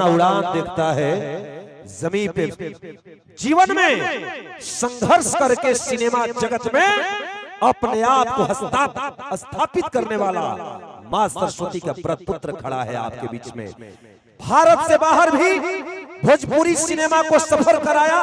उड़ान देखता है जमीन पे। जीवन में संघर्ष करके सिनेमा जगत में अपने आप को स्थापित करने वाला मां सरस्वती का प्रपुत्र खड़ा है आपके बीच में। भारत से बाहर भी भोजपुरी सिनेमा को सफर कराया।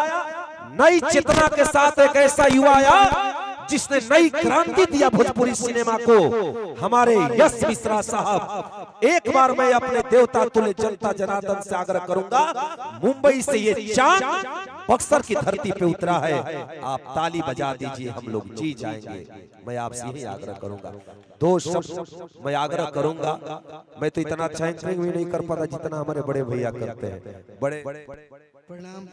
नई चेतना के साथ एक ऐसा युवा आया जिसने नई क्रांति दिया भोजपुरी सिनेमा को, हमारे यश मिश्रा साहब। एक बार मैं अपने देवता तुल्य जनता जनार्दन से आग्रह करूंगा, मुंबई से ये चांद बक्सर की धरती पे उतरा है, आप ताली बजा दीजिए, हम लोग जी जाएंगे। मैं आपसे यही आग्रह करूंगा। दो शब्द मैं आग्रह करूंगा। मैं तो इतना अच्छा भी नहीं कर पाता जितना हमारे बड़े भैया करते हैं। बड़े प्रणाम।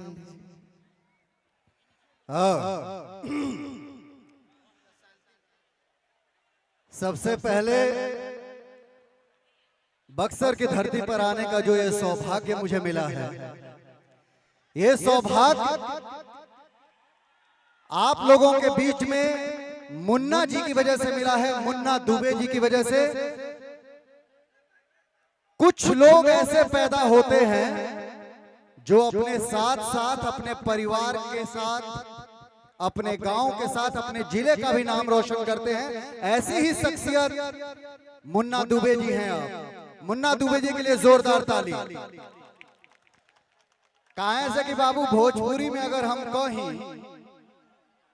सबसे पहले बक्सर की धरती पर आने का जो ये सौभाग्य मुझे मिला है, ये सौभाग्य आप लोगों के बीच में मुन्ना जी की वजह से मिला है, मुन्ना दुबे जी की वजह से। कुछ लोग ऐसे पैदा होते हैं जो अपने साथ साथ अपने परिवार के साथ, अपने गांव के साथ, अपने जिले का भी नाम रोशन करते हैं। ऐसी ही शख्सियत मुन्ना दुबे जी हैं। आप मुन्ना दुबे जी के लिए जोरदार ताली। कहां से कि बाबू भोजपुरी में अगर हम कहीं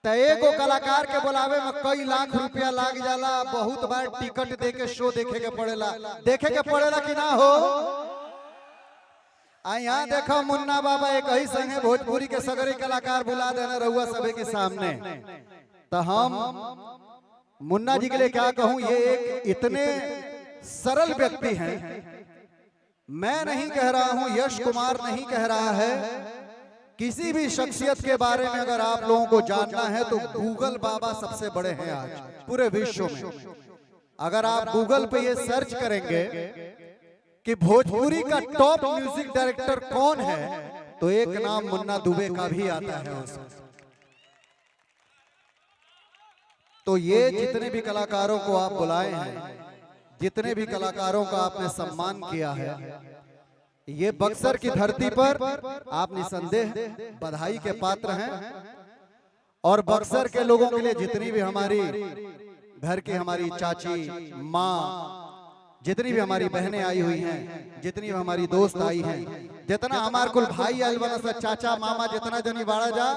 तो एगो कलाकार के बुलावे में कई लाख रुपया लाग जाला। बहुत बार टिकट दे के शो देखे के पड़ेला, कि ना हो। यहाँ देखो मुन्ना बाबा एक ही संगे भोजपुरी के सगरी कलाकार बुला देना रहुआ सभी के सामने। तो हम मुन्ना जी के लिए क्या कहूं, ये एक इतने सरल व्यक्ति हैं। मैं नहीं कह रहा हूं, यश कुमार नहीं कह रहा है। किसी भी शख्सियत के बारे में अगर आप लोगों को जानना है तो गूगल बाबा सबसे बड़े हैं आज पूरे विश्व में। अगर आप गूगल पे ये सर्च करेंगे कि भोजपुरी का टॉप म्यूजिक डायरेक्टर कौन है, तो एक नाम मुन्ना दुबे का भी आता है उसमें। तो ये जितने भी कलाकारों को आप बुलाए हैं, जितने भी कलाकारों का आपने सम्मान किया है, ये बक्सर की धरती पर आप निसंदेह बधाई के पात्र हैं। और बक्सर के लोगों के लिए जितनी भी हमारी घर की हमारी चाची, माँ, जितनी भी हमारी बहनें आई हुई हैं, जितनी भी हमारी दोस्त आई हैं, जितना हमारे कुल भाई आयल बना सा, चाचा मामा जितना जनी बाड़ा जा,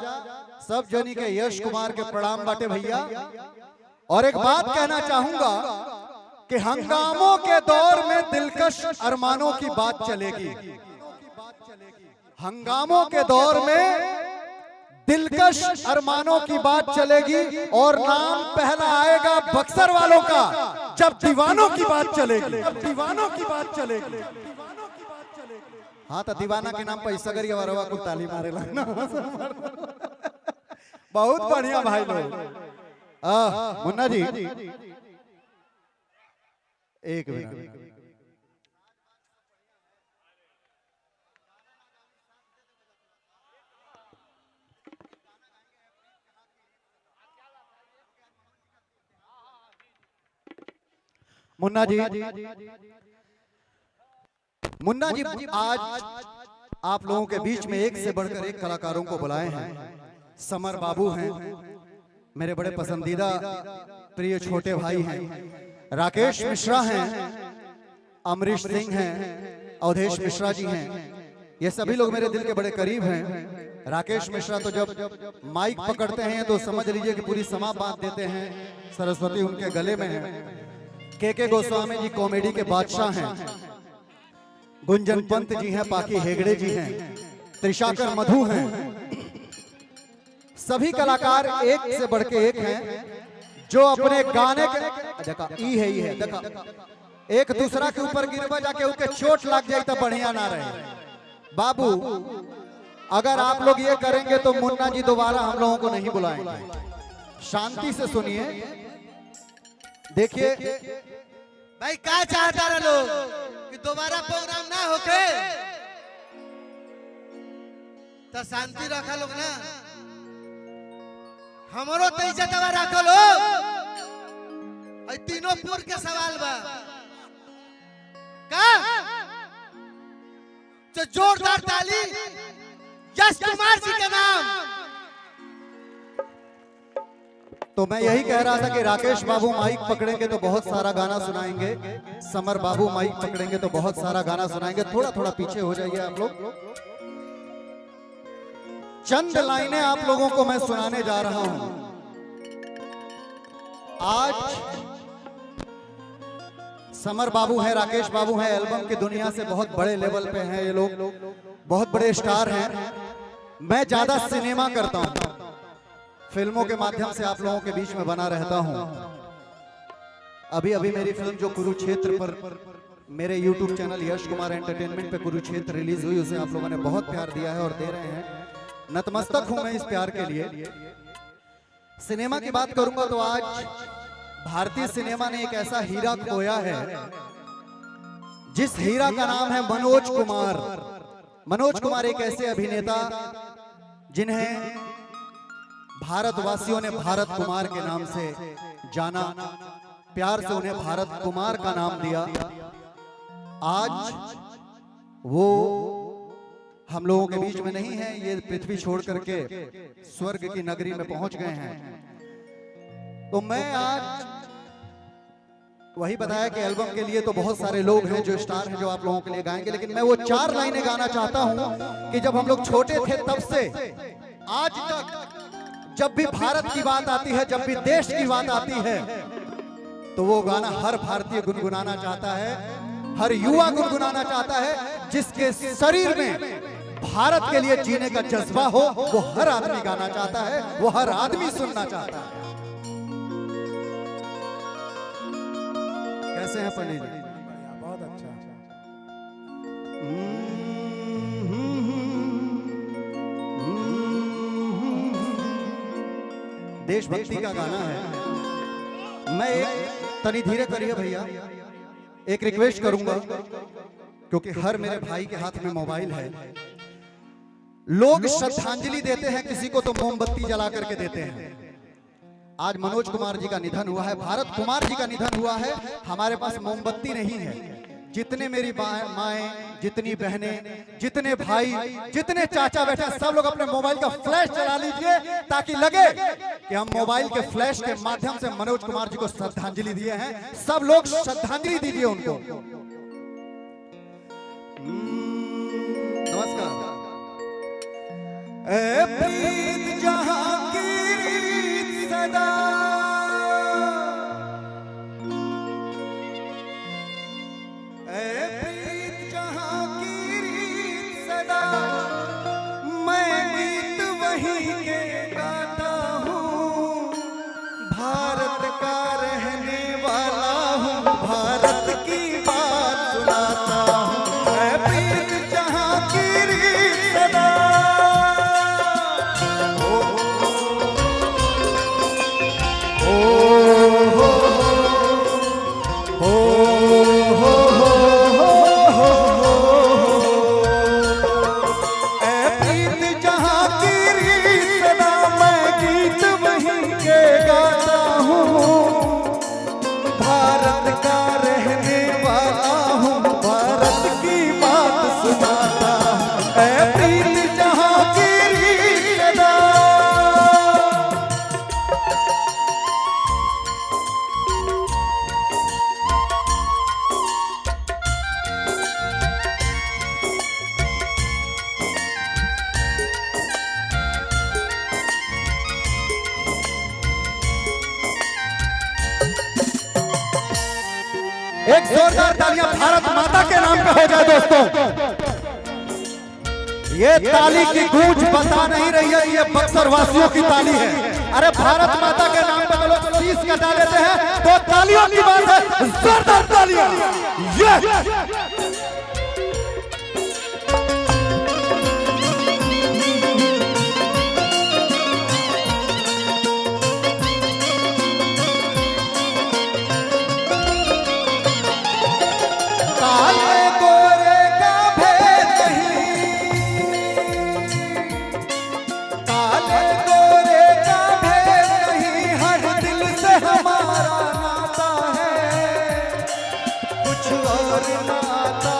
सब जनी के यश कुमार के प्रणाम बाटे भैया। और एक बात कहना चाहूंगा कि हंगामों के दौर में दिलकश अरमानों की बात चलेगी। हंगामों के दौर में दिलकश अरमानों की बात चलेगी। और नाम पहला आएगा बक्सर वालों का जब दीवानों की बात चलेगी। दीवानों की बात चलेगी। हाँ, तो दीवाना के नाम पर सगरिया वारवा को ताली मारे लगना। बहुत बढ़िया भाई लोग। मुन्ना जी एक मिनट। मुन्ना जी आज आप लोगों के बीच में एक से बढ़कर एक कलाकारों को बुलाए हैं। समर बाबू हैं, मेरे बड़े पसंदीदा प्रिय छोटे भाई हैं। राकेश मिश्रा हैं, अमरीश सिंह हैं, अवधेश मिश्रा जी हैं। ये सभी लोग मेरे दिल के बड़े करीब हैं। राकेश मिश्रा तो जब माइक पकड़ते हैं तो समझ लीजिए कि पूरी समा बांध देते हैं। सरस्वती उनके गले में है। के गोस्वामी जी कॉमेडी के बादशाह हैं। गुंजन पंत जी हैं, पाकी हेगड़े जी हैं, त्रिशाकर मधु हैं। सभी कलाकार एक से बढ़ के एक हैं जो अपने गाने के देखा ई है देखा एक दूसरा के ऊपर गिरवा जाके उनके चोट लग जाए तो बढ़िया ना रहे। बाबू अगर आप लोग ये करेंगे तो मुन्ना जी दोबारा हम लोगों को नहीं बुलाएंगे। शांति से सुनिए। देखिए भाई क्या चाहता रहे लोग कि दोबारा प्रोग्राम ना होके, तो शांति रखा लोग ना। हमारो तो इज्जतवा रखो लोग। तीनों पुर के सवाल बा का तो जोरदार ताली यश कुमार जी के नाम। तो मैं यही कह रहा था कि राकेश बाबू माइक पकड़ेंगे तो बहुत सारा गाना सुनाएंगे, समर बाबू माइक पकड़ेंगे तो बहुत सारा गाना सुनाएंगे। थोड़ा थोड़ा पीछे हो जाइए आप लोग। चंद लाइनें आप लोगों को मैं सुनाने जा रहा हूं। आज समर बाबू है, राकेश बाबू है, एल्बम की दुनिया से बहुत बड़े लेवल पे हैं ये लोग, बहुत बड़े स्टार हैं। मैं ज्यादा सिनेमा करता हूं, फिल्मों के माध्यम से आप लोगों के बीच में बना रहता हूं। अभी अभी मेरी फिल्म जो कुरुक्षेत्र पर मेरे YouTube channel Yash Kumar entertainment पे कुरुक्षेत्र रिलीज हुई, उसे आप लोगों ने बहुत प्यार दिया है और दे रहे हैं। नतमस्तक हूं मैं इस प्यार के लिए। सिनेमा की बात करूंगा तो आज भारतीय सिनेमा ने एक ऐसा हीरा खोया है, जिस हीरा का नाम है मनोज कुमार। मनोज कुमार एक ऐसे अभिनेता जिन्हें भारतवासियों ने भारत कुमार के नाम से जाना, प्यार से उन्हें भारत कुमार का नाम दिया। आज वो हम लोगों के बीच में नहीं है, ये पृथ्वी छोड़ करके स्वर्ग की नगरी में पहुंच गए हैं। तो मैं आज वही बताया कि एल्बम के लिए तो बहुत सारे लोग हैं जो स्टार हैं जो आप लोगों के लिए गाएंगे, लेकिन मैं वो 4 लाइनें गाना चाहता हूं कि जब हम लोग छोटे थे तब से आज तक जब भी भारत की बात आती है, जब भी देश की बात आती है, तो वो गाना हर भारतीय गुनगुनाना चाहता है, हर युवा गुनगुनाना चाहता है। जिसके शरीर में भारत के लिए जीने का जज्बा हो, वो हर आदमी गाना चाहता है, वो हर आदमी सुनना चाहता है। कैसे हैं पंडित जी? बहुत अच्छा। देशभक्ति का गाना है। मैं एक तनी धीरे करिए भैया, एक रिक्वेस्ट करूंगा, क्योंकि हर मेरे भाई के हाथ में मोबाइल है। लोग श्रद्धांजलि देते हैं किसी को तो मोमबत्ती जला करके देते हैं। आज मनोज कुमार जी का निधन हुआ है, भारत कुमार जी का निधन हुआ है। हमारे पास मोमबत्ती नहीं है। जितने मेरी माएं, जितनी बहनें, जितने भाई, जितने चाचा बैठे, सब लोग अपने मोबाइल का फ्लैश चला लीजिए, ताकि लगे कि हम मोबाइल के फ्लैश के माध्यम से मनोज कुमार जी को श्रद्धांजलि दिए हैं। सब लोग श्रद्धांजलि दीजिए उनको। नमस्कार। ए प्रीत जहां की रीत सदा, ए प्रीत जहां की रीत सदा, मैं गीत वही के गाता हूँ, भारत का रहने वाला हूँ, भारत की बात सुनाता हूँ। ए प्रीत जहां की रीत सदा, एक जोरदार तालियां भारत माता के नाम पे हो जाए दोस्तों। ये ताली की गूंज बता नहीं रही है, ये बक्सर वासियों की ताली है। अरे भारत माता के नाम पे लोग शीश कटा देते हैं, तो तालियों की बात है, जोरदार तालियां। काले गोरे का भेद नहीं, काले गोरे का भेद नहीं, हर दिल से हमारा नाता है, कुछ और नाता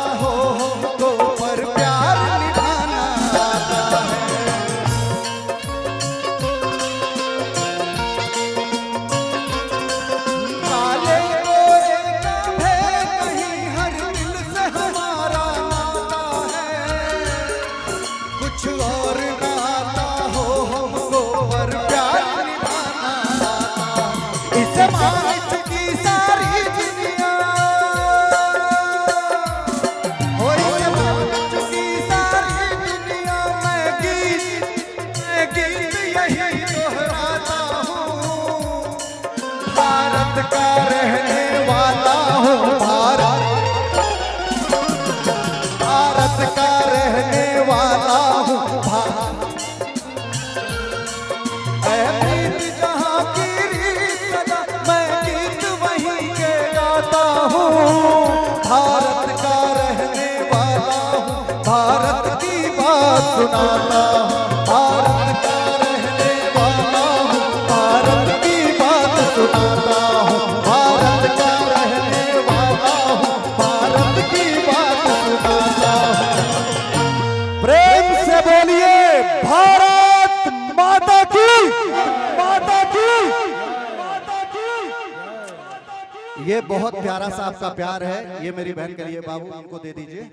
बात सुनाता हूँ, भारत का रहने वाला हूँ, भारत की बात सुनाता हूँ, भारत का रहने वाला हूँ, भारत की बात सुनाता हूँ। प्रेम से बोलिए भारत माता की, माता की, माता की। ये बहुत प्यारा सा आपका प्यार है, ये मेरी बहन के लिए। बाबू उनको दे दीजिए,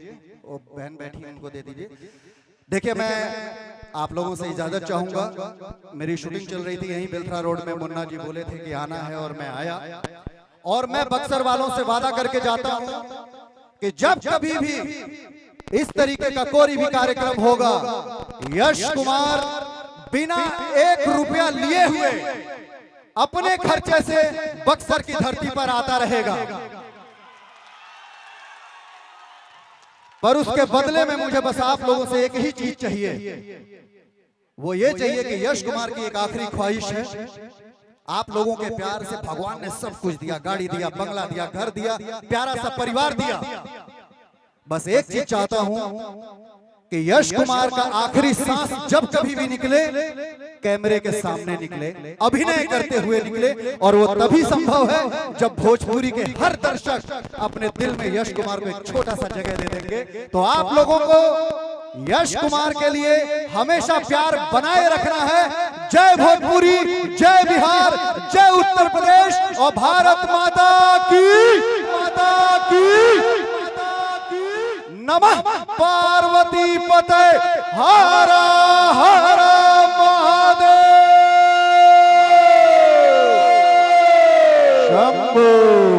वो बहन बैठी है उनको दे दीजिए। देखिए मैं आप लोगों से इजाजत चाहूंगा, मेरी शूटिंग चल रही थी यहीं बेलथरा रोड में, मुन्ना जी बोले थे कि आना है और मैं आया। और मैं बक्सर वालों से वादा करके जाता हूं कि जब कभी भी इस तरीके का कोई भी कार्यक्रम होगा, यश कुमार बिना 1 रुपया लिए हुए अपने खर्चे से बक्सर की धरती पर आता रहेगा। पर उसके बदले में मुझे बस आप लोगों से एक ही चीज चाहिए, वो ये चाहिए कि यश कुमार की एक आखिरी ख्वाहिश है, आप लोगों के प्यार से भगवान ने सब कुछ दिया, गाड़ी दिया, बंगला दिया, घर दिया, प्यारा सा परिवार दिया। बस एक चीज चाहता हूं कि यश कुमार का आखिरी सांस जब कभी भी निकले, कैमरे के सामने निकले, अभिनय करते हुए निकले। और वो तभी संभव है जब भोजपुरी के हर दर्शक अपने दिल में यश कुमार को एक छोटा सा जगह दे देंगे। तो आप लोगों को यश कुमार के लिए हमेशा प्यार बनाए रखना है। जय भोजपुरी, जय बिहार, जय उत्तर प्रदेश और भारत माता की, माता की, नमः पार्वती पते, हरा हरा महादेव, शंभो।